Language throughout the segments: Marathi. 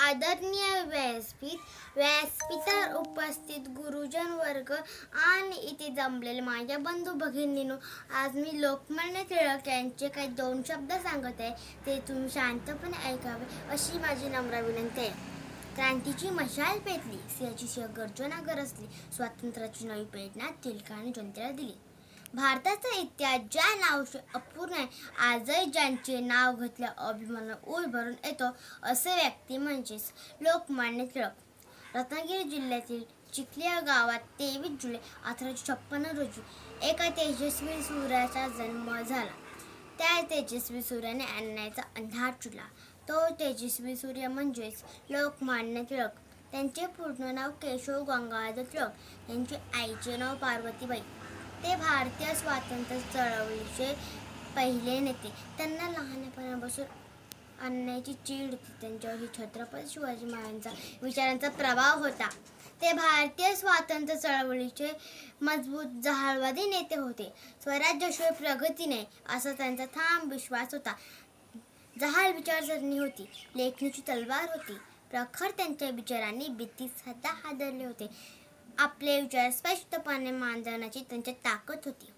आदरणीय व्यासपीठावर उपस्थित गुरुजन वर्ग आणि इथे जमलेले माझ्या बंधू भगिनींनो, आज मी लोकमान्य टिळक यांचे काही 2 शब्द सांगत आहे, ते तुम्ही शांतपणे ऐकावे अशी माझी नम्र विनंती आहे. क्रांतीची मशाल पेटली, सिंहाची सिंह गर्जना गरजली, स्वातंत्र्याची नवी प्रेरणा टिळकांनी जनतेला दिली. भारताचा इतिहास ज्या नावाशी अपूर्ण आहे, आजही ज्यांचे नाव घेतल्या अभिमानाने ऊर भरून येतो असे व्यक्ती म्हणजेच लोकमान्य टिळक. रत्नागिरी जिल्ह्यातील चिखली या गावात 23 जुलै 1856 रोजी एका तेजस्वी सूर्याचा जन्म झाला. त्या तेजस्वी सूर्याने अन्यायाचा अंधार चुडला. तो तेजस्वी सूर्य म्हणजेच लोकमान्य टिळक. त्यांचे पूर्ण नाव केशव गंगाधर टिळक. त्यांची आईचे नाव पार्वतीबाई. ते भारतीय स्वातंत्र्य चळवळीचे पहिले नेते. त्यांना लहानपणापासून अन्यायाची चीड होती. त्यांच्यावर छत्रपती शिवाजी महाराजांचा विचारांचा प्रभाव होता. ते भारतीय स्वातंत्र्य चळवळीचे मजबूत जहालवादी नेते होते. स्वराज्याशिवाय प्रगती नाही असा त्यांचा ठाम विश्वास होता. जहाल विचारसरणी होती. लेखणीची तलवार होती. प्रखर त्यांच्या विचारांनी ब्रिटिश सुद्धा हादरले होते. आपले विचार स्पष्टपणे मांडण्याची त्यांची ताकद होती.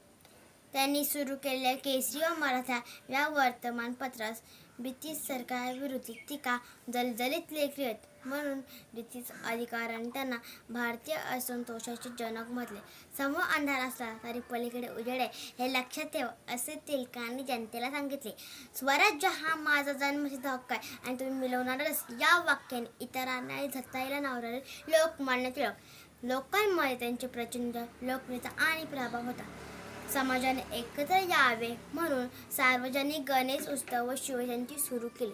त्यांनी सुरू केलेल्या केसरी व मराठा या वर्तमानपत्रास ब्रिटिश सरकारविरुद्ध टीका जलजलीत लेखली आहेत. म्हणून ब्रिटिश अधिकाऱ्यांनी त्यांना भारतीय असंतोषाचे जनक म्हटले. समोर अंधार असला तरी पलीकडे उजेड आहे हे लक्षात ठेवा असे टिळकांनी जनतेला सांगितले. स्वराज्य हा माझा जन्मसिद्ध हक्क आहे आणि तुम्ही मिळवणारच या वाक्याने इतरांनाही झटकायला लावणारे लोकमान्य टिळक. लोकांमध्ये त्यांचे प्रचंड लोकप्रियता आणि प्रभाव होता. समाजाने एकत्र यावे म्हणून सार्वजनिक गणेश उत्सव व शिवजयंती सुरू केली.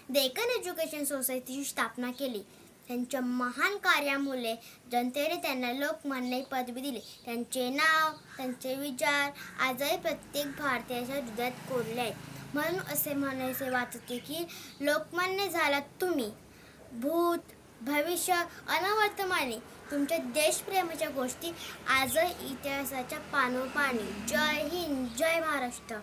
डेक्कन एज्युकेशन सोसायटीची स्थापना केली. त्यांच्या महान कार्यामुळे जनतेने त्यांना लोकमान्य ही पदवी दिली. त्यांचे नाव, त्यांचे विचार आजही प्रत्येक भारतीयाच्या हृदयात कोरले आहेत. म्हणून असे म्हणायचे वाटते की लोकमान्य झालात तुम्ही. भूत, भविष्य अन वर्तमानी तुमच्या देशप्रेमाच्या गोष्टी आजही इतिहासाच्या पानोपानी. जय हिंद, जय महाराष्ट्र.